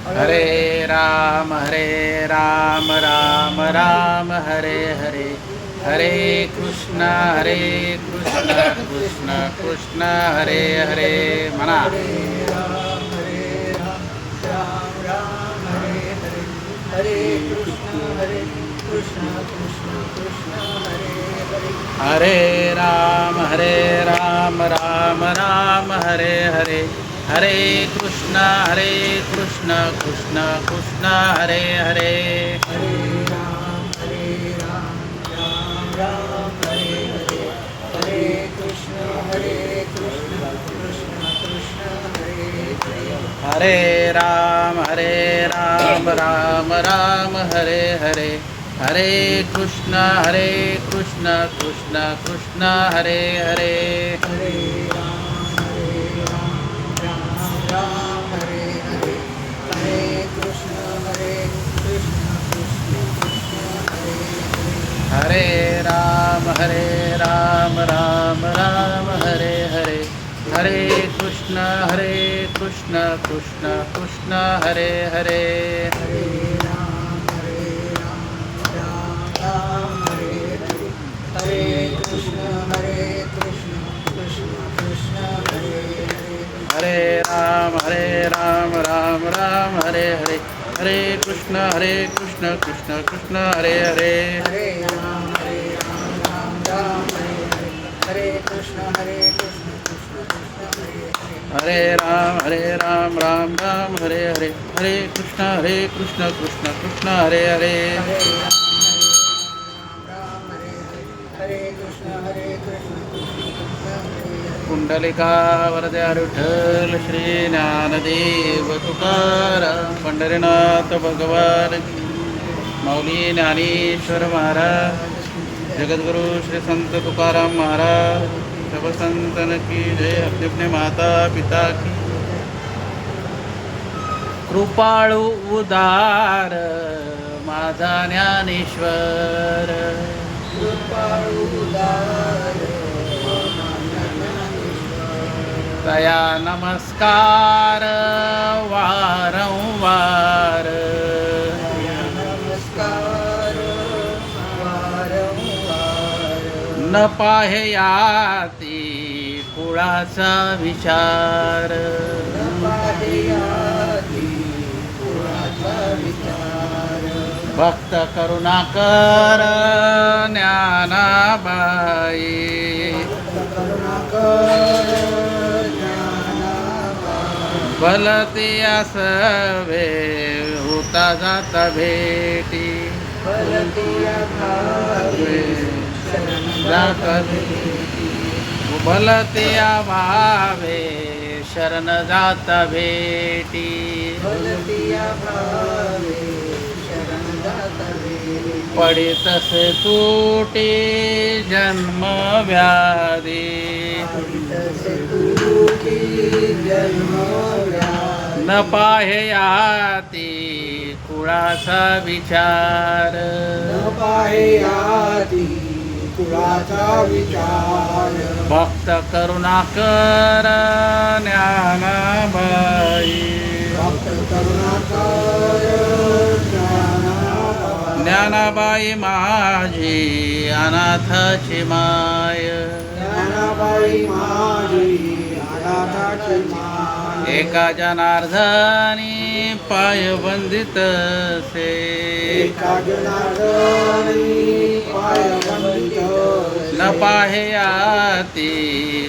हरे राम राम राम हरे हरे, हरे कृष्ण कृष्ण कृष्ण हरे हरे. म्हणा हरे कृष्ण कृष्ण हरे हरे. हरे राम राम राम हरे हरे, हरे कृष्ण कृष्ण कृष्ण हरे हरे. हरे राम राम राम हरे हरे. हरे कृष्ण कृष्ण कृष्ण हरे हरे. हरे राम राम हरे हरे, हरे कृष्ण कृष्ण कृष्ण हरे हरे. हरे राम राम हरे हरे. हरे कृष्ण कृष्ण कृष्ण हरे हरे. हरे राम राम हरे हरे, हरे कृष्ण कृष्ण कृष्ण हरे हरे. हरे राम राम हरे हरे. हरे कृष्ण कृष्ण कृष्ण हरे हरे. हरे राम राम हरे हरे, हरे कृष्ण कृष्ण कृष्ण हरे हरे. हरे राम राम हरे हरे. हरे कृष्ण कृष्ण कृष्ण हरे हरे. हरे राम राम हरे हरे, हरे कृष्ण कृष्ण कृष्ण हरे हरे. हरे राम हरे हरे. हरे कृष्ण कृष्ण कृष्ण हरे हरे. कुंडलिका वरदे विठ्ठल श्री ज्ञानदेव तुकाराम पंढरीनाथ भगवान की, माऊली ज्ञानेश्वर महाराज, जगद्गुरु श्री संत तुकाराम महाराज, सब संतन की जय. अपने अपने माता पिता की. कृपाळू उदार माझा ज्ञानेश्वर, कृपाळू उदार दया नमस्कार वारंवार, नमस्कार वारंवार. न पाहयाती कुळाचा विचार, पाहयाती कुळाचा विचार. भक्त करुणाकर ज्ञानाबाई, करुणाकर ज्ञानाबाई. भलती असवे होता जाता भेटी, फलतिया भावे शरण जाता भेटी, भलती भावे शरण जाता भेटी. फलतिया भावे शरण जात वेळी. पडितसे तुटी जन्म व्याधी, तसे तुटी जन्म व्याधी. न पाहयाती कुळाचा विचार, न पाहयाती कुळाचा विचार. भक्त करुणाकर ज्ञानाबाई, भक्त करुणाकर ज्ञानाबाई. ज्ञानाबाई माझी अनाथाची माय, ज्ञानाबाई माझी अनाथाची माय. एका जनार्दनी पाय बंदितसे, एका जनार्दनी पाय बंदितसे. न पाहयाती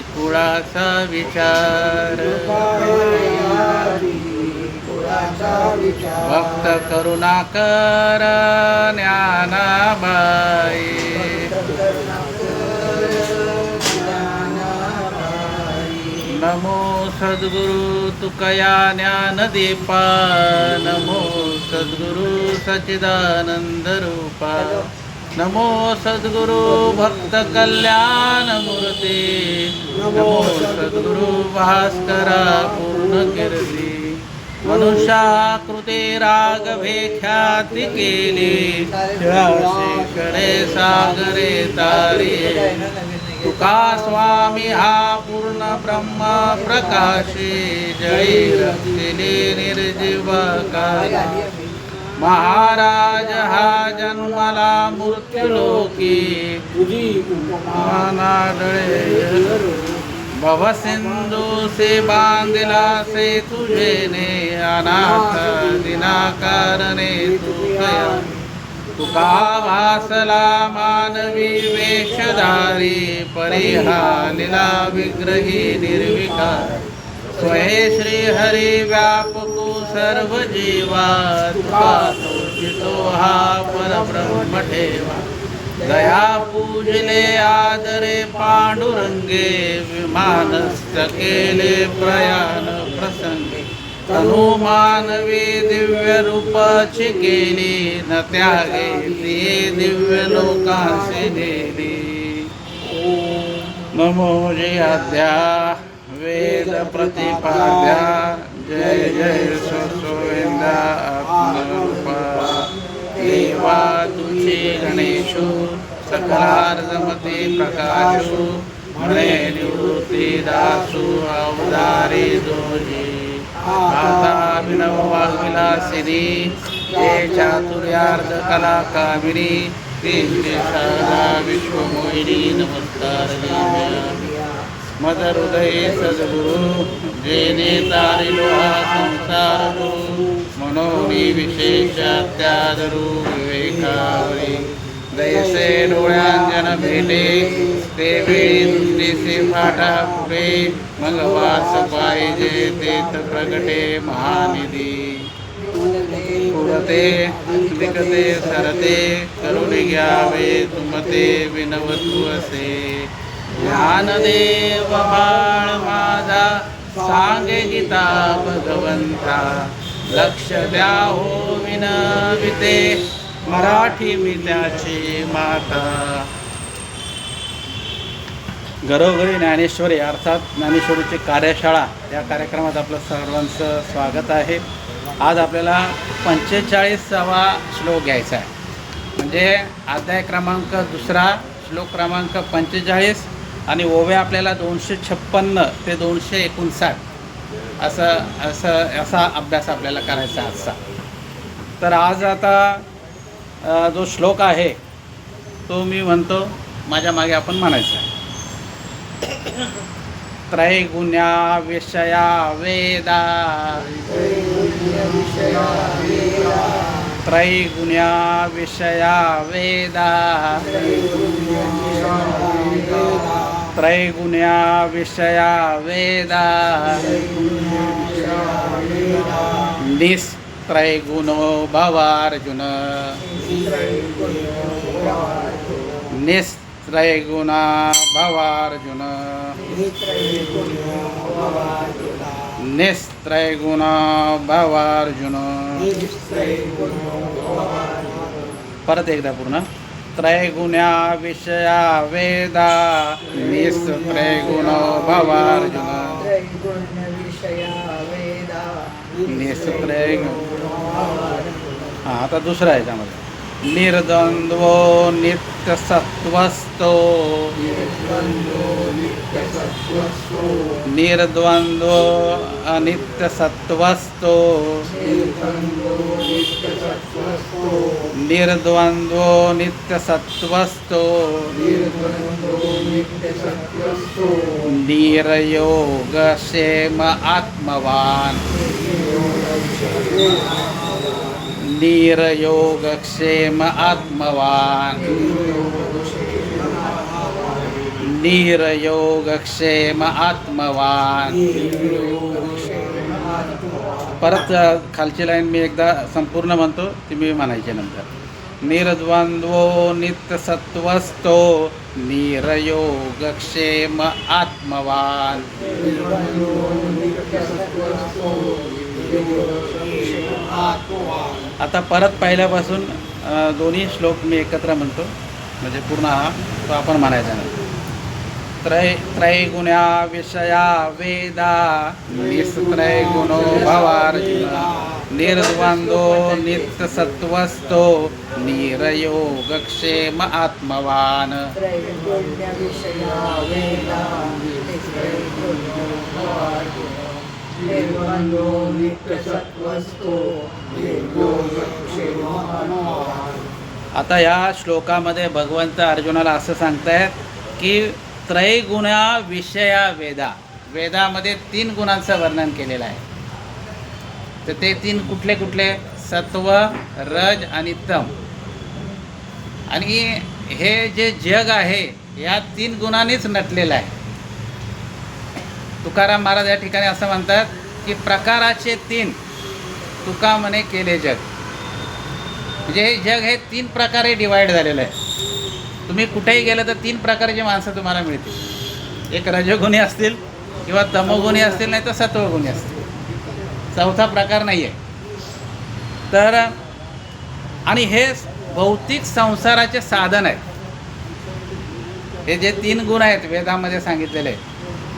कुळाचा विचार, पाहयाती कुळाचा विचार. भक्त करुणाकर ज्ञानाबाई. नमो सद्गुरु तुकया ज्ञानदीपा, नमो सद्गुरु सच्चिदानंद रूपा, नमो सद्गुरु भक्त कल्याण मूर्ती, नमो सद्गुरु भास्करा पूर्ण कीर्ती. मनुष्याकृती रागवे ख्याती केली, शेकडे सागरे तारी, तुका स्वामी हा पूर्ण ब्रह्म प्रकाशी जळी रचिले निर्जीवकाय महाराज हा जन्मला मृत्यूलोकी तुझी उपमा नाडळे भवसिंधू से बांधिला से तुझेने अनाथ दिनाकारणे तुझया तुका भासला मानवी वेशधारी परिहालिला विग्रही निर्विकार स्वये श्री हरी व्यापको सर्व जीवा तुका तोषितो हा परब्रह्म ठेवा दया पूजले आदरे पांडुरंगे विमानस्थ केले प्रयाण प्रसंगे तनु मानवी दिव्य रूपाची केली न त्यागे ती दिव्य लोकांशी नेली नमो जयाद्या वेद प्रतिपाद्या जय जय सत्सोवेंदा आत्मरूपा देवा तुझे गणेशो सकलार्धमते प्रकाशो म्हणे निवृत्ती दासू अवतारी दोजी आता अभिनव वाग्विलासिनी हे चातुर्यार्ध कला कामिनी ते सारा विश्वमोहिनी नमस्कार मद हृदय सद्गुरु जेने तारिलो हा संसार गुरु मनोनी विशेष त्यादरू विवेकावरी दैसे डोळ्यांजन भेटे ते वेळी दृष्टीसे फाटा पुढे मग वास पाहिजे तेथ प्रगटे महानिधी पुरते दिकते सरते करुण घ्यावे तुमते विनवतु असे ज्ञानदेव बाळ माझा सांगे गीता भगवंता लक्ष द्या हो विनविते मराठी मी त्याची माता घरोघरी ज्ञानेश्वरी अर्थात ज्ञानेश्वरीची कार्यशाळा या कार्यक्रमात आपलं सर्वांचं स्वागत आहे. आज आपल्याला 45वा श्लोक घ्यायचा आहे. म्हणजे अध्याय क्रमांक 2 श्लोक क्रमांक 45 आणि ओव्या आपल्याला 256 ते 259 असा अभ्यास आपल्याला करायचा आजचा. तर आज आता जो श्लोक आहे तो मी म्हणतो, माझ्या मागे आपण म्हणायचा. त्रैगुण्या विषया वेदा त्रैगुण्या विषया वेदा त्रैगुण्या विषया वेदा निस्त्रैगुणो भवार्जुन निस्त्रैगुणा भवार्जुन निस्त्रैगुणा भवार्जुन. परत एकदा पूर्ण. त्रैगुण्या विषया वेदा निस्त्रैगुणो भवार्जुन निस्त्रैगुण. हां, आता दुसरा आहे त्यामध्ये. निर्द्वंद्वो नित्यसत्त्वस्थो निर्द्वंद्वो अनित्यसत्त्वस्थो निर्द्वंद्वो नित्यसत्त्वस्थो निर्योगक्षेम आत्मवान् निर्योगक्षेम आत्मवान् निर्योगक्षेम आत्मवान्. परत खालची लाईन मी एकदा संपूर्ण म्हणतो, ती मी म्हणायची नंतर. निर्द्वंद्वो नित्यसत्त्वस्थो निर्योगक्षेम आत्मवान्. आता परत पहिल्यापासून दोन्ही श्लोक मी एकत्र म्हणतो, म्हणजे पूर्ण हा तो आपण म्हणायचा नाही. त्रैगुण्या विषया वेदा निस्त्रैगुणो भवार्जुन निर्द्वंद्वो नित्यसत्त्वस्थो निरयोगक्षेम आत्मवान. त्रैगुण्यविषया वेदा नित्यैर्गुण्यो भवार्जुन. निर्द्वन्द्वो नित्यसत्त्वस्थो निर्योगक्षेमो आत्मवान्. आता या श्लोकामध्ये भगवंत अर्जुनाला असं सांगतायत की त्रैगुणा विषया वेदा. वेदामध्ये 3 गुणांचं वर्णन केलेलं आहे. तर ते 3 कुठले कुठले? सत्व, रज आणि तम. आणि हे जे जग आहे या 3 गुणांनीच नटलेलं आहे. तुकाराम महाराज या ठिकाणी असं म्हणतात की प्रकाराचे 3 तुका म्हणे केले जग. म्हणजे हे जग हे 3 प्रकारे डिवाईड झालेलं आहे. तुम्ही कुठेही गेलं तर 3 प्रकारची माणसं तुम्हाला मिळतील. एक रजोगुणी असतील किंवा तमोगुणी असतील, नाही तर सत्वगुणी असतील. चौथा प्रकार नाही आहे. तर आणि हे भौतिक संसाराचे साधन आहेत. हे जे 3 गुण आहेत वेदामध्ये सांगितलेले,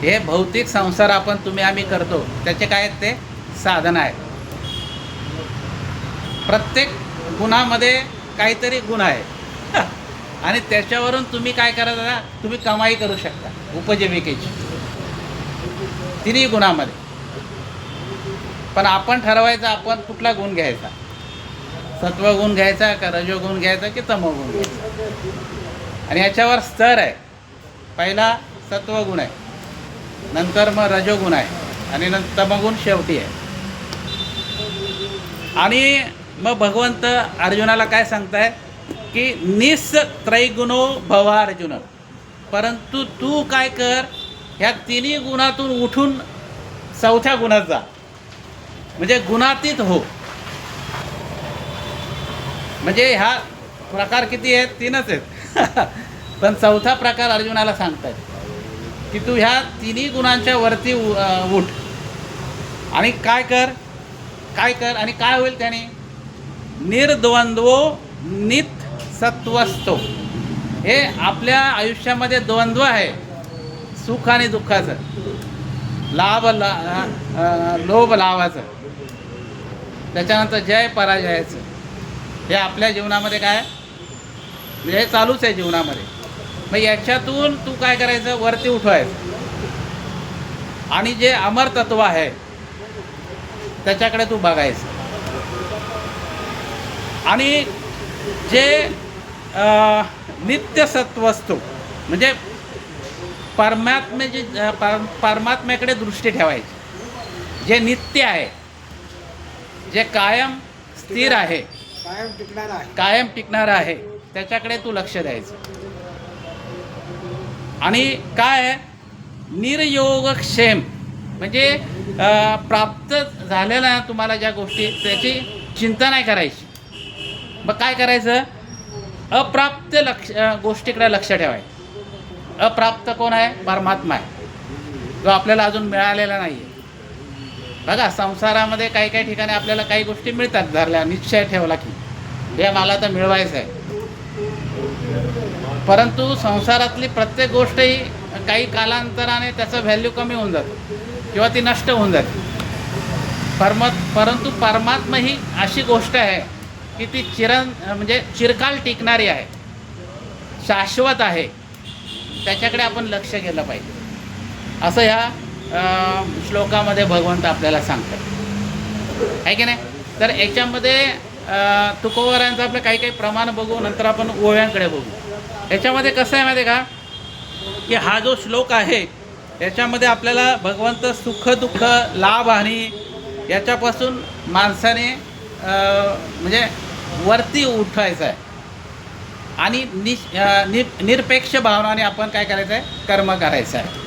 हे भौतिक संसार आपण तुम्ही आम्ही करतो त्याचे काय आहेत? ते साधन आहेत. प्रत्येक गुणामध्ये काहीतरी गुण आहे आणि त्याच्यावरून तुम्ही काय करायचं? तुम्ही कमाई करू शकता उपजीविकेची 3 गुणामध्ये. पण आपण ठरवायचं आपण कुठला गुण घ्यायचा. सत्वगुण घ्यायचा का रजोगुण घ्यायचा की तमोगुण घ्यायचा. आणि याच्यावर स्तर आहे. पहिला सत्वगुण आहे, नंतर मग रजोगुण आहे आणि नंतर तमोगुण शेवटी आहे. आणि मग भगवंत अर्जुनाला काय सांगताय की निस्त्रैगुणो भव अर्जुन. परंतु तू काय कर, ह्या 3 गुणातून उठून 4थ्या गुणात जा. म्हणजे गुणातीत हो. म्हणजे ह्या प्रकार किती आहेत? 3च आहेत पण 4था प्रकार अर्जुनाला सांगतायत की तू ह्या 3 गुणांच्या वरती उठ आणि काय कर आणि काय होईल त्याने? निर्द्वंद्वो नित्यसत्त्वस्थो. हे आपल्या आयुष्यामध्ये द्वंद्व आहे, सुख आणि दुःखाचं, लोभ लाभाचं, त्याच्यानंतर जय पराजयाचं. हे आपल्या जीवनामध्ये काय म्हणजे हे चालूच आहे जीवनामध्ये. मग याच्यातून तू काय करायचं? वरती उठवायचं आणि जे अमर तत्व आहे त्याच्याकडे तू बघायचं. आणि जे नित्यसत्त्वस्थो म्हणजे परमात्म्याकडे दृष्टी ठेवायची. जे नित्य आहे, जे कायम स्थिर आहे, कायम टिकणार आहे, त्याच्याकडे तू लक्ष द्यायचं. आणि काय आहे? निर्योगक्षेम म्हणजे प्राप्त झालेल्या तुम्हाला ज्या गोष्टी त्याची चिंता नाही करायची. मग काय करायचं? अप्राप्त गोष्टीकडे लक्ष ठेवायचं. अप्राप्त कोण आहे? परमात्मा आहे, जो आपल्याला अजून मिळालेला नाही आहे. बघा संसारामध्ये काही काही ठिकाणी आपल्याला काही गोष्टी मिळतात, धरल्या निश्चय ठेवला की हे मला तर मिळवायचं आहे. परंतु संसारातली प्रत्येक गोष्ट ही काही कालांतराने त्याचं व्हॅल्यू कमी होऊन जातं किंवा ती नष्ट होऊन जाते. परंतु परमात्मा ही अशी गोष्ट आहे की ती म्हणजे चिरकाल टिकणारी आहे, शाश्वत आहे. त्याच्याकडे आपण लक्ष केलं पाहिजे असं ह्या श्लोकामध्ये भगवंत आपल्याला सांगतात, आहे की नाही. तर याच्यामध्ये तुकोबारायांचं आपलं काही काही प्रमाण बघू, नंतर आपण ओव्यांकडे बघू. याच्यामध्ये कसं आहे माहिती आहे का की हा जो श्लोक आहे याच्यामध्ये आपल्याला भगवंत सुख दुःख लाभ हानी याच्यापासून माणसाने म्हणजे वरती उठायचं आहे आणि निरपेक्ष भावनाने आपण काय करायचं आहे? कर्म करायचं आहे.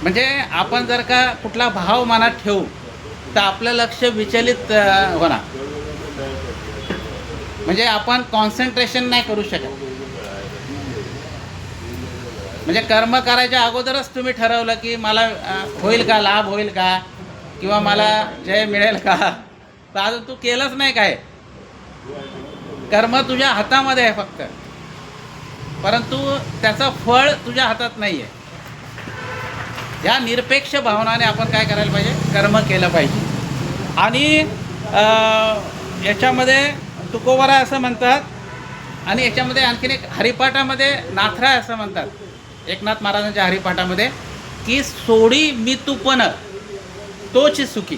म्हणजे आपण जर का कुठला भाव मनात ठेवू तर आपलं लक्ष विचलित होणार. म्हणजे आपण कॉन्सन्ट्रेशन नाही करू शकत. म्हणजे कर्म करायच्या अगोदरच तुम्ही ठरवलं की मला होईल का, लाभ होईल का, किंवा मला जय मिळेल का, तर अजून तू केलंच नाही काय. कर्म तुझ्या हातामध्ये आहे फक्त, परंतु त्याचं फळ तुझ्या हातात नाही आहे. या निरपेक्ष भावनाने आपण काय करायला पाहिजे? कर्म केलं पाहिजे. आणि याच्यामध्ये तुकोबारा असं म्हणतात आणि याच्यामध्ये आणखीन एक हरिपाठामध्ये नाथरा असं म्हणतात एकनाथ महाराजांच्या हरिपाठामध्ये की सोडी मी तूपन तोच सुखी.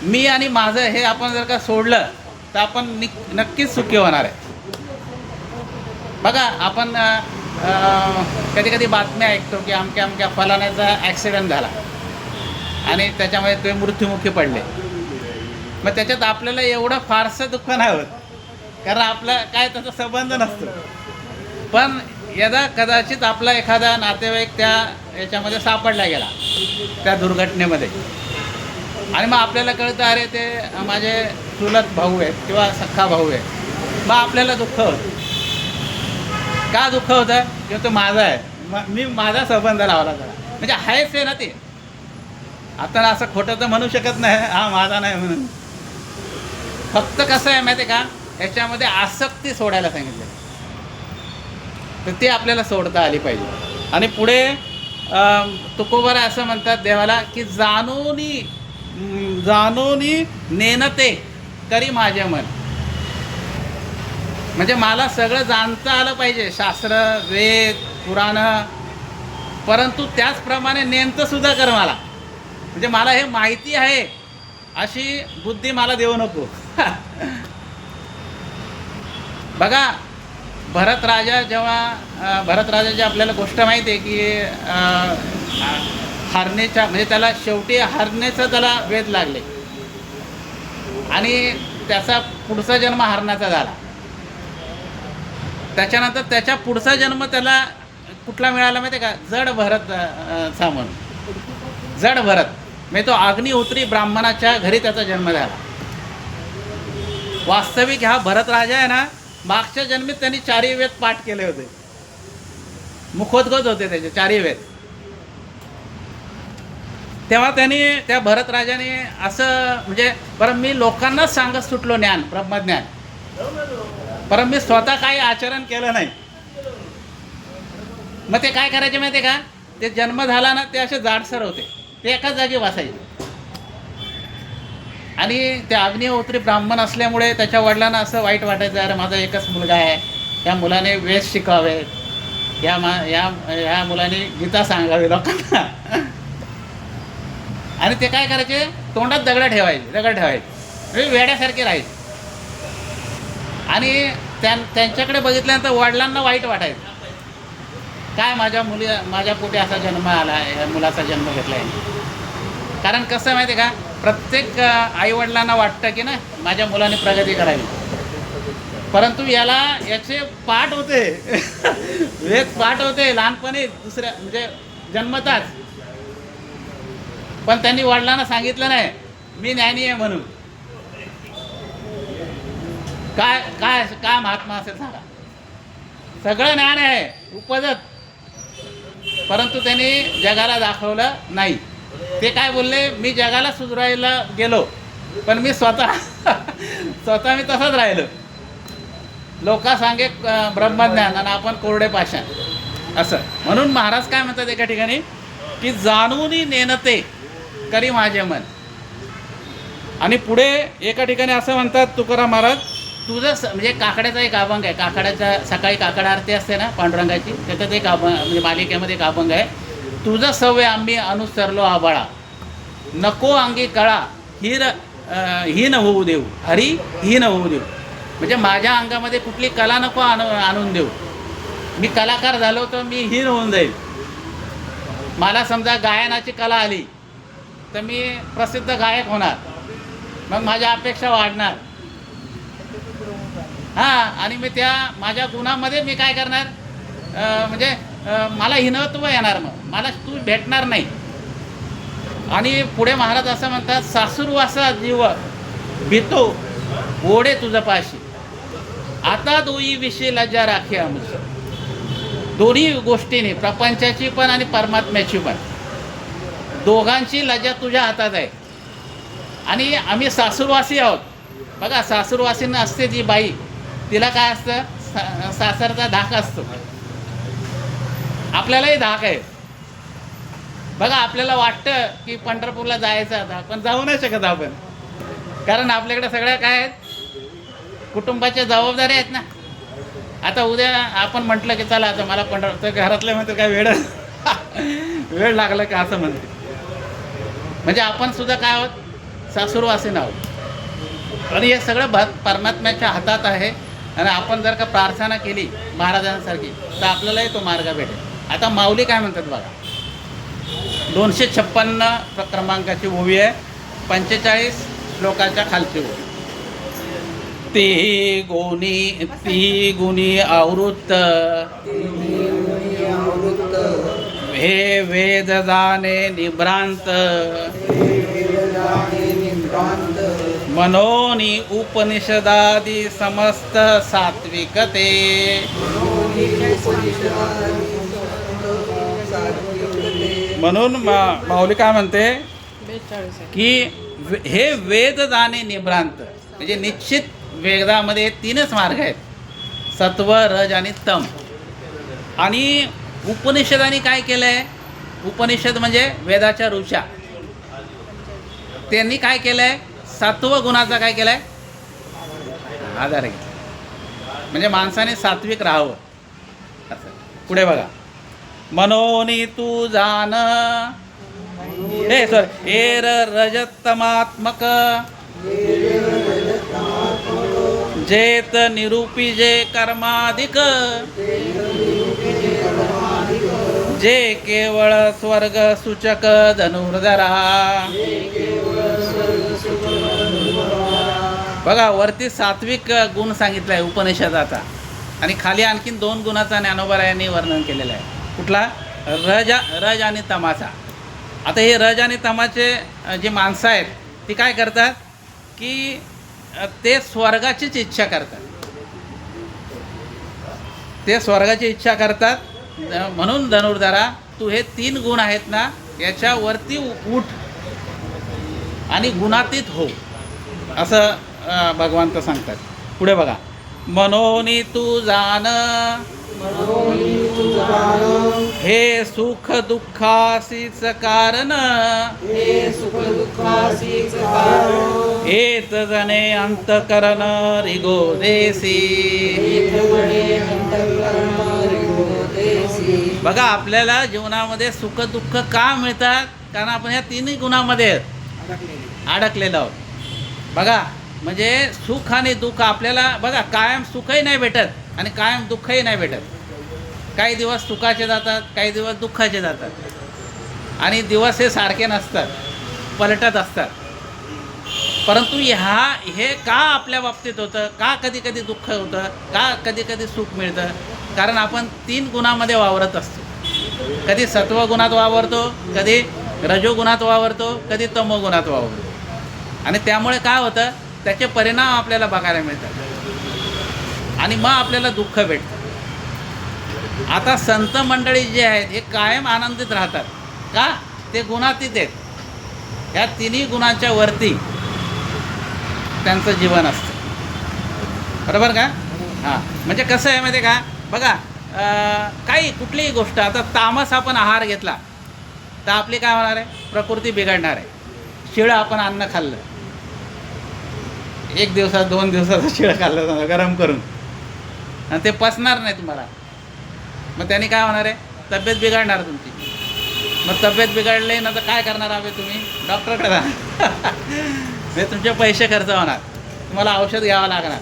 मी आणि माझं हे आपण जर का सोडलं तर आपण नक्कीच सुखी होणार आहे. बघा आपण कधी कधी बातम्या ऐकतो की अमक्या अमक्या फलाण्याचा ॲक्सिडेंट झाला आणि त्याच्यामुळे ते मृत्युमुखी पडले. मग त्याच्यात आपल्याला एवढं फारसं दुःख नाही होत, कारण आपला काय त्याचा संबंध नसतो. पण यदा कदाचित आपला एखादा नातेवाईक त्या याच्यामध्ये सापडला गेला त्या दुर्घटनेमध्ये आणि मग आपल्याला कळतं अरे ते माझे चुलत भाऊ आहेत किंवा सख्खा भाऊ आहे, मग आपल्याला दुःख होतं. का दुःख होतं? किंवा तो माझा आहे, मी माझा संबंध लावला त्याला, म्हणजे आहेच आहे ना ते. आता असं खोटं तर म्हणू शकत नाही हा माझा नाही म्हणून. फक्त कसं आहे माहिती आहे का, याच्यामध्ये आसक्ती सोडायला सांगितलं, तर ती आपल्याला सोडता आली पाहिजे. आणि पुढे तुकोबारा असं म्हणतात देवाला की जाणूनी नेनते करी माझे मन. म्हणजे मला सगळं जाणता आलं पाहिजे, शास्त्र वेद पुराण, परंतु त्याचप्रमाणे नेमतं सुद्धा कर मला. म्हणजे मला हे माहिती आहे अशी बुद्धी मला देऊ नको. बघा भरतराजाची आपल्याला गोष्ट माहिती आहे की हरणेच्या म्हणजे त्याला शेवटी हरणेचं त्याला वेध लागले आणि त्याचा पुढचा जन्म हरणाचा झाला. त्याच्यानंतर त्याच्या पुढचा जन्म त्याला कुठला मिळाला माहिती आहे का, जड भरत चा म्हणून. जड भरत म्हणजे तो अग्निहोत्री ब्राह्मणाच्या घरी त्याचा जन्म झाला. वास्तविक हा भरत राजा आहे ना, मागच्या जन्मीत त्यांनी 4 वेद पाठ केले होते, मुखोद्गत होते त्याचे 4 वेद. तेव्हा त्यांनी त्या भरत राजाने असं म्हणजे बरं मी लोकांनाच सांगत सुटलो ज्ञान ब्रह्मज्ञान, परंतु मी स्वतः काही आचरण केलं नाही. मग ते काय करायचे माहिती आहे का, ते जन्म झाला ना ते असे जाडसर होते, ते एकाच जागी बसायचे. आणि ते अग्निहोत्री ब्राह्मण असल्यामुळे त्याच्या वडिलांना असं वाईट वाटायचं, अरे माझा एकच मुलगा आहे, या मुलाने वेद शिकावे, या मुलाने गीता सांगावी लोकांना. आणि ते काय करायचे, तोंडात दगड ठेवायचे, वेड्यासारखे राहायचे. आणि त्यांच्याकडे बघितल्यानंतर वडिलांना वाईट वाटायचं, काय माझ्या पोटी असा जन्म आला, या मुलाचा जन्म घेतला आहे. कारण कसं माहिती आहे का, प्रत्येक आईवडिलांना वाटतं की ना माझ्या मुलाने प्रगती करावी, परंतु याचे पाठ होते वेद पाठ होते लहानपणी दुसऱ्या म्हणजे जन्मताच, पण त्यांनी वडिलांना सांगितलं नाही मी ज्ञानी आहे म्हणून. काय महात्मा असेल सांगा, सगळं ज्ञान आहे उपजत, परंतु त्यांनी जगाला दाखवलं नाही. ते काय बोलले, मी जगाला सुधारायला गेलो पण मी स्वतः मी तसंच राहिलो. लोका सांगे ब्रह्मज्ञान आणि आपण कोरडे पाषाण असं. म्हणून महाराज काय म्हणतात एका ठिकाणी की जाणूनी नेनते करी माझे मन. आणि पुढे एका ठिकाणी असं म्हणतात तुकाराम महाराज, तुझं म्हणजे काकड्याचा एक अभंग आहे, काकड्याचा सकाळी काकड आरती असते ना पांडुरंगाची, त्याच्यात एक अभंग म्हणजे मालिकेमध्ये एक अभंग आहे, तुझं सवय आम्ही अनुसरलो आबाळा, नको अंगी कळा हीन होऊ देऊ, हरी हीन होऊ देऊ. म्हणजे माझ्या अंगामध्ये कुठली कला नको आणून देऊ, मी कलाकार झालो तर मी हीन होऊन जाईल. मला समजा गायनाची कला आली तर मी प्रसिद्ध गायक होणार, मग माझ्या अपेक्षा वाढणार. हां, आणि मी त्या माझ्या गुणामध्ये मी काय करणार, म्हणजे मला हिनत्व येणार, मग मला तू भेटणार नाही. आणि पुढे महाराज असं म्हणतात, सासूरवासा जीव भीतो ओढे तुझं पाशी, आता दोही विषयी लज्जा राखी आमची. दोन्ही गोष्टीने, प्रपंचाची पण आणि परमात्म्याची पण, दोघांची लज्जा तुझ्या हातात आहे. आणि आम्ही सासूरवासी आहोत. बघा सासूरवासींना असते जी बाई, तिला काय असतं, सासरचा धाक असतो. आपल्यालाही धाक आहे. बघा आपल्याला वाटतं की पंढरपूरला जायचं आता, पण जाऊ नाही शकत आपण. कारण आपल्याकडे सगळ्या काय आहेत, कुटुंबाच्या जबाबदाऱ्या आहेत ना. आता उद्या आपण म्हटलं की चला आता मला तर घरातले म्हणते काय वेळ वेळ लागला का असं म्हणते. म्हणजे आपण सुद्धा काय आहोत, सासूरवासीन आहोत. आणि हे सगळं परमात्म्याच्या हातात आहे. आणि आपण जर का प्रार्थना केली महाराजांसारखी तर आपल्यालाही तो मार्ग भेटेल. आता माऊली काय म्हणतात बघा, 256 क्रमांकाची ओवी आहे, 45 श्लोकाच्या खालची ओवी. ती गुणी आवृत्त हे वेद जाणे निभ्रांत मनोनी उपनिषदादी समस्त सात्विकते. म्हणून माऊली काय म्हणते की हे वेद जाणे निभ्रांत, म्हणजे निश्चित वेदामध्ये 3च मार्ग आहेत, सत्व रज आणि तम. आणि उपनिषदांनी काय केलं आहे, उपनिषद म्हणजे वेदाच्या ऋषा, त्यांनी काय केलं आहे, सत्व गुणाचा काय केलं आहे, आधार घेतला. म्हणजे माणसाने सात्विक राहावं असं. पुढे बघा, मनोनी तू जान एर रजतमात्मक जेत निरूपी जे कर्माधिक जे केवळ स्वर्ग सूचक धनुर्धरा. बघा, वरती सात्विक गुण सांगितला आहे उपनिषदाचा, आणि खाली आणखीन 2 गुणाचा ज्ञानोबरायांनी वर्णन केलेलं आहे. कुठला, रज आणि तमाचा. आता हे रज आणि तमाचे जे माणसं आहेत ती काय करतात की ते स्वर्गाचीच इच्छा करतात, ते स्वर्गाची इच्छा करतात. म्हणून धनुर्धरा, तू हे 3 गुण आहेत ना याच्यावरती उठ आणि गुणातीत हो, असं भगवंत सांगतात. पुढे बघा, मनोनी तू जान हे सुख दुःखासीच कारण हेत जने अंतकरण रिगो देसी. बघा, आपल्याला जीवनामध्ये सुख दुःख का मिळतात, कारण आपण या 3 गुणामध्ये अडकलेलो आहोत. बघा, म्हणजे सुख आणि दुःख आपल्याला, बघा, कायम सुखही नाही भेटत आणि कायम दुःखही नाही भेटत. काही दिवस सुखाचे जातात, काही दिवस दुःखाचे जातात, आणि दिवस हे सारखे नसतात, पलटत असतात. परंतु हे का आपल्या बाबतीत होतं, का कधी कधी दुःख होतं, का कधी कधी सुख मिळतं, कारण आपण 3 गुणामध्ये वावरत असतो. कधी सत्वगुणात वावरतो, कधी रजोगुणात वावरतो, कधी तमोगुणात वावरतो. आणि त्यामुळे काय होतं, त्याचे परिणाम आपल्याला बघायला मिळतात आणि मग आपल्याला दुःख भेटतं. आता संत मंडळी जे आहेत हे कायम आनंदित राहतात का, ते गुणातीत आहेत. ह्या 3 गुणांच्या वरती त्यांचं जीवन असतं, बरोबर का. हां, म्हणजे कसं आहे माहिती आहे का, बघा, काही कुठलीही गोष्ट, आता तामस आपण आहार घेतला तर आपली काय होणार आहे, प्रकृती बिघडणार आहे. शिळं आपण अन्न खाल्लं, 1 दिवसात 2 दिवसाचं शिळं खाल्लं गरम करून, आणि ते पचणार नाही तुम्हाला, मग त्याने काय होणार आहे, तब्येत बिघडणार तुमची. मग तब्येत बिघडली ना तर काय करणार हवे तुम्ही, डॉक्टरकडे जा. म्हणजे तुमचे पैसे खर्च होणार, तुम्हाला औषध घ्यावं लागणार,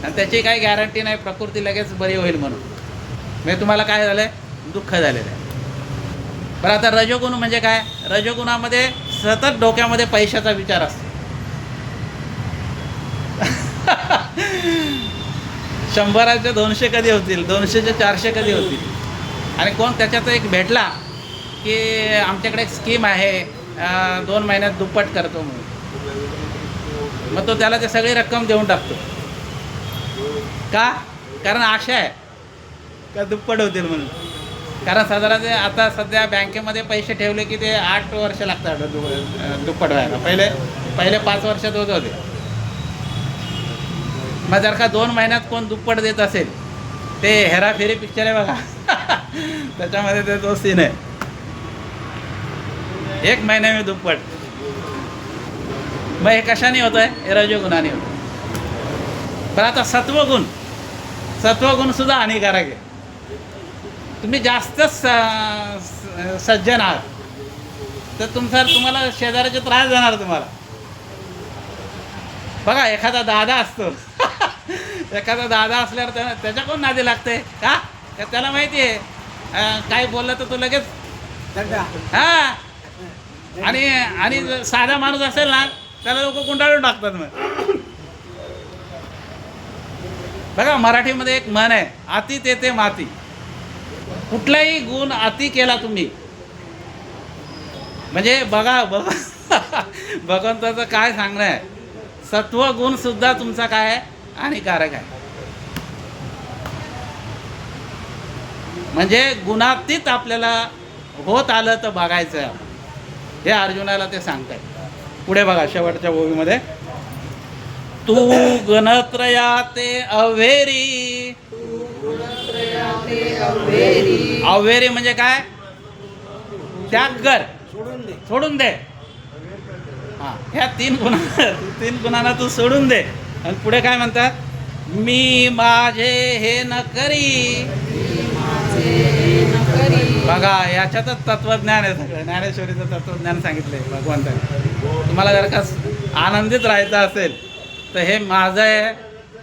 आणि त्याची काही गॅरंटी नाही प्रकृती लगेच बरी होईल म्हणून. म्हणजे तुम्हाला काय झालं आहे, दुःख झालेलं आहे. बरं, आता रजोगुण म्हणजे काय, रजोगुणामध्ये सतत डोक्यामध्ये पैशाचा विचार असतो. 100चे 200 कधी होतील, 200चे 400 कधी होतील. आणि कोण त्याच्यात एक भेटला की आमच्याकडे एक स्कीम आहे, 2 महिन्यात दुप्पट करतो म्हणून, मग तो त्याला ते सगळी रक्कम देऊन टाकतो. का, कारण आशा आहे का दुप्पट होतील म्हणून. कारण साधारण आता सध्या बँकेमध्ये पैसे ठेवले की ते 8 वर्ष लागतात दुप्पट व्हायला. पहिले 5 वर्षात होत होते. मग जर का 2 महिन्यात कोण दुप्पट देत असेल, ते हेराफेरी पिक्चर आहे बघा, त्याच्यामध्ये ते तो सीन आहे, 1 महिना मी दुप्पट. मग हे कशाने होतं आहे? हे रजोगुणाने होतं. पण आता सत्वगुण सुद्धा हानिकारक आहे. तुम्ही जास्त सज्जन आहात तर तुम्हाला शेजाऱ्याचे त्रास जाणार तुम्हाला. बघा एखादा दादा असतो एखादा दादा असल्यावर त्याच्या कोण नादी लागते का? त्याला माहिती आहे काय बोललं तर तो लगेच हां. आणि साधा माणूस असेल ना त्याला लोक गुंडाळून टाकतात. मग बघा मराठीमध्ये एक म्हण आहे, अति तेथे माती. कुठलाही गुण अति केला तुम्ही म्हणजे बघा भगवंताचं काय सांगणं आहे, सत्वगुण सुद्धा तुमचा काय आहे? हानिकारक आहे. म्हणजे गुणातीत आपल्याला होत आलं तर बघायचं आहे. हे अर्जुनाला ते सांगताय. पुढे बघा शेवटच्या ओवीमध्ये, तू गुणत्रयाते अव्हेरी. अव्हेरी म्हणजे काय? त्याग कर, सोडून दे. हां, ह्या तीन गुणांना तू सोडून दे. आणि पुढे काय म्हणतात? मी माझे हे न करी. बघा याच्यातच तत्वज्ञान आहे सगळं. ज्ञानेश्वरीचं तत्वज्ञान सांगितलंय भगवंताने. तुम्हाला जर का आनंदित राहायचं असेल तर हे माझं आहे,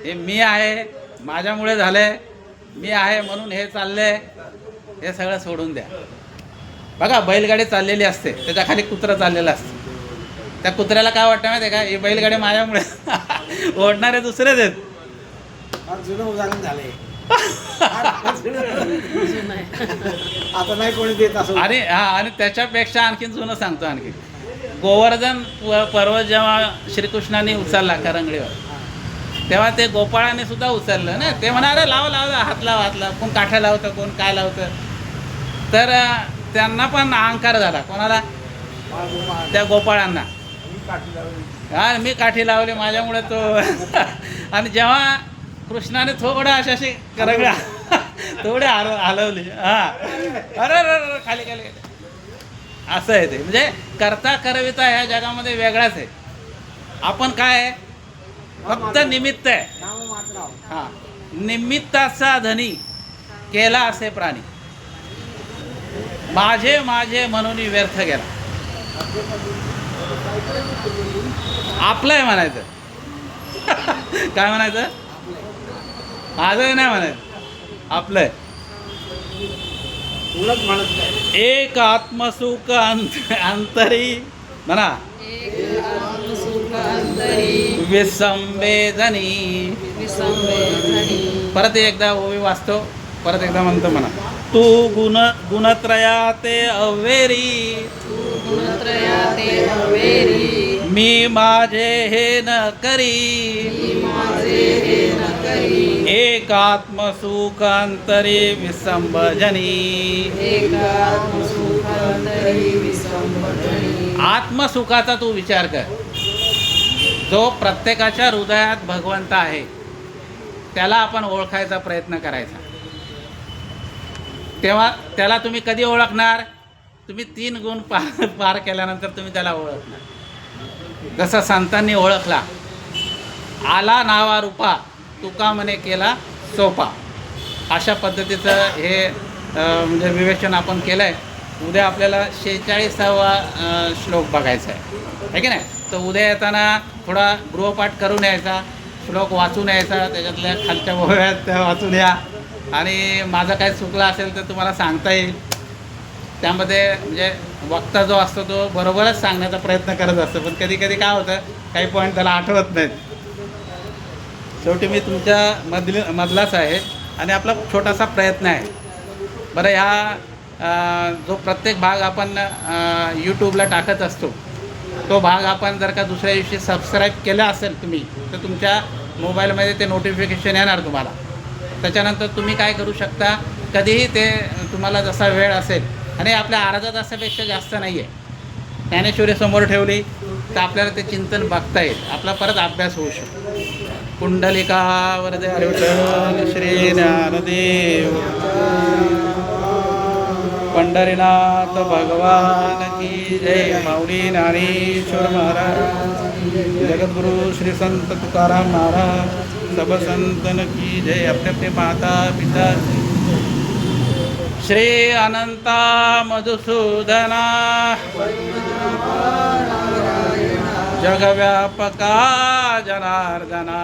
हे मी आहे, माझ्यामुळे झालंय, मी आहे म्हणून हे चाललंय, हे सगळं सोडून द्या. बघा बैलगाडी चाललेली असते, त्याच्या खाली कुत्रं चाललेलं असतं. त्या कुत्र्याला काय वाटतं माहिती आहे का? ही बैलगाडी माझ्यामुळे ओढणारे दुसरेच आहेत. जुनं उदाहरण झालंय आता नाही कोणी देत असं. आणि त्याच्यापेक्षा आणखीन जुनं सांगतो. आणखी गोवर्धन पर्वत जेव्हा श्रीकृष्णाने उचलला करंगळीवर, तेव्हा ते गोपाळाने सुद्धा उचललं ना. ते म्हणा अरे लाव हात लाव, कोण काठ्या लावतं, कोण काय लावतं. तर त्यांना पण अहंकार झाला. कोणाला? त्या गोपाळांना. हा, मी काठी लावली माझ्यामुळे तो. आणि जेव्हा कृष्णाने थोडं अशी करंगळ्या थोड्या हलवली, हां, अरे खाली असं आहे ते. म्हणजे करता करविता ह्या जगामध्ये वेगळाच आहे. आपण काय आहे? फक्त निमित्त आहे. हां, निमित्ताचा धनी केला असे प्राणी. माझे म्हणून व्यर्थ गेला. आपलं आहे म्हणायचं. काय म्हणायचं? माझं नाही म्हणायचं, आपलं आहे. एक आत्मसुख अंतरी म्हणा विसंवेदनी. परत एकदा ओवी वाचतो, परत एकदा म्हणतो म्हणा, तू गुणत्रयाते अव्हेरी. मी माझे हे न करी. एक आत्मसुख अंतरी विसंभजनी. आत्मसुखाचा तू विचार कर. जो प्रत्येकाच्या हृदयात भगवंत आहे त्याला आपण ओळखायचा प्रयत्न करायचा. तेव्हा त्याला तुम्ही कधी ओळखणार? तुम्ही 3 गुण पार केल्यानंतर तुम्ही त्याला ओळखणार. जसं संतांनी ओळखला, आला नावा रूपा तुका म्हणे केला सोपा. अशा पद्धतीचं हे म्हणजे विवेचन आपण केलं आहे. उद्या आपल्याला 46वा श्लोक बघायचा आहे की नाही. तर उद्या येताना थोडा गृहपाठ करून यायचा, श्लोक वाचून यायचा, त्याच्यातल्या खालच्या ओव्या त्या वाचून या. आणि माझं काय चुकलं असेल तर तुम्हाला सांगता येईल. त्यामध्ये म्हणजे वक्ता जो असतो तो बरोबरच सांगण्याचा प्रयत्न करत असतो, पण कधी कधी काय होतं, काही पॉईंट त्याला आठवत नाहीत. शेवटी मी तुमच्या मधलाच आहे आणि आपला छोटासा प्रयत्न आहे. बरं, ह्या जो प्रत्येक भाग आपण यूट्यूबला टाकत असतो तो भाग आपण जर का दुसऱ्या दिवशी सबस्क्राईब केला असेल तुम्ही, तर तुमच्या मोबाईलमध्ये ते नोटिफिकेशन येणार तुम्हाला. त्याच्यानंतर तुम्ही काय करू शकता, कधीही ते तुम्हाला जसा वेळ असेल, आणि आपल्या अर्धा तासापेक्षा जास्त नाही आहे, ज्ञानेश्वरी समोर ठेवली तर आपल्याला ते चिंतन बघता येईल, आपला परत अभ्यास होऊ शकतो. कुंडलिका वरदे श्री ज्ञानदेव. पंढरीनाथ भगवान की जय. माऊली ज्ञानेश्वर महाराज, जगद्गुरु श्री संत तुकाराम महाराज, सब संतन की जय. अपने अपने माता पिता श्री अनंता मधुसूदना जगव्यापका जनार्दना,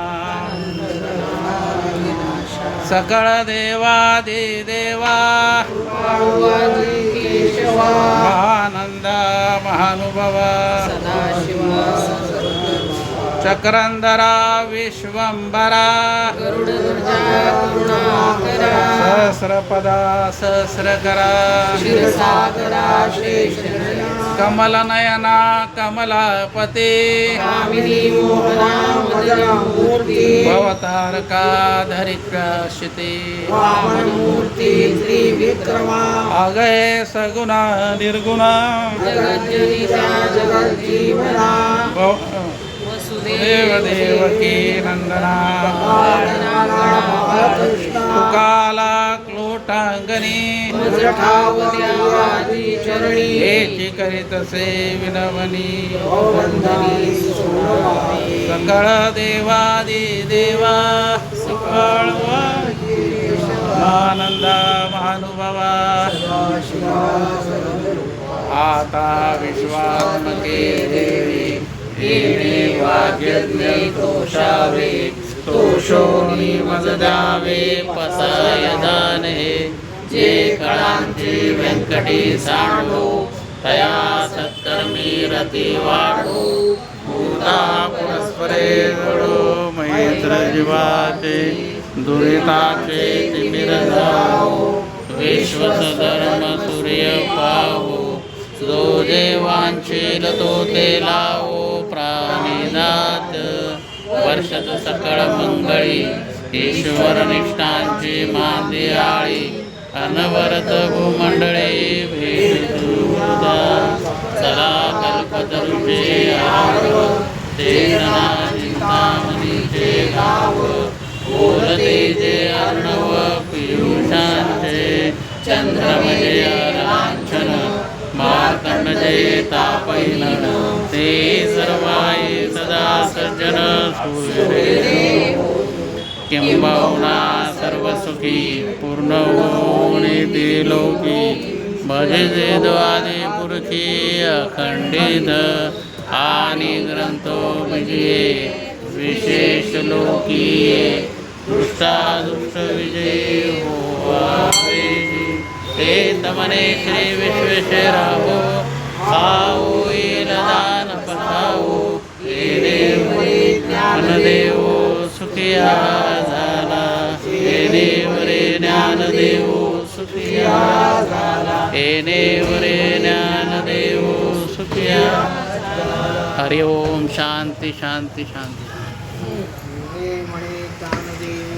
सकळ देवादि देवा, महानंद महानुभवा, चक्रंधरा विश्वंभरा, सहस्रपदा सहस्रकरा, कमलनयना कमलापते, भवतारका धरित्र्याशिते, अगय सगुणा निर्गुणा, देव देवकी नंदना, तुकाला क्लोटांगणी, हेची करीतसे विनवनी, सकळ देवादि देवा, सकळ आनंद महानुभवा, आता विश्वात्मके देवी, येणे वाग्यज्ञ तोषावे, तोषोनी मज द्यावे पसाय दाने, जे कळांचे व्यंकटी सांडो, तया सत्कर्मी रती वाढो, भूता पुरस्परे जोडो, मैत्र जीवाचे दुरिताचे तिमिर जावो, विश्वसधर्म सूर्य पाहो, जो देवांशील तो ते लावो, प्राणिनाथ वर्षत सकळ मंगळी, ईश्वर निष्ठांची मांदियाळी, अनवरत भूमंडळी भेटुदा, चला कल्पतरुचे आव, ते जना चिंतामणीचे गाव, बोलते जे अर्णव पियुषांचे, चंद्रमय लांछन मार्कंडजे तापैन, ते सर्वाई सदा सज्जन सूर्य, किंबहुना सर्वसुखी पूर्ण होणे ते लोकी, भजे द्वादे पुरखी अखंडित, आणि ग्रंथो विजये विशेष लोकीये, दृष्टादुष्ट विजयी होवावे, ते तमने श्री विश्वेश्वरा हो, खाओ येल दान पठाओ, हे देव ज्ञानदेव सुखिया झाला, हे देव रे ज्ञानदेव सुखिया झाला, हे देव रे ज्ञानदेव सुखिया. हरि ओम. शांती शांती शांती.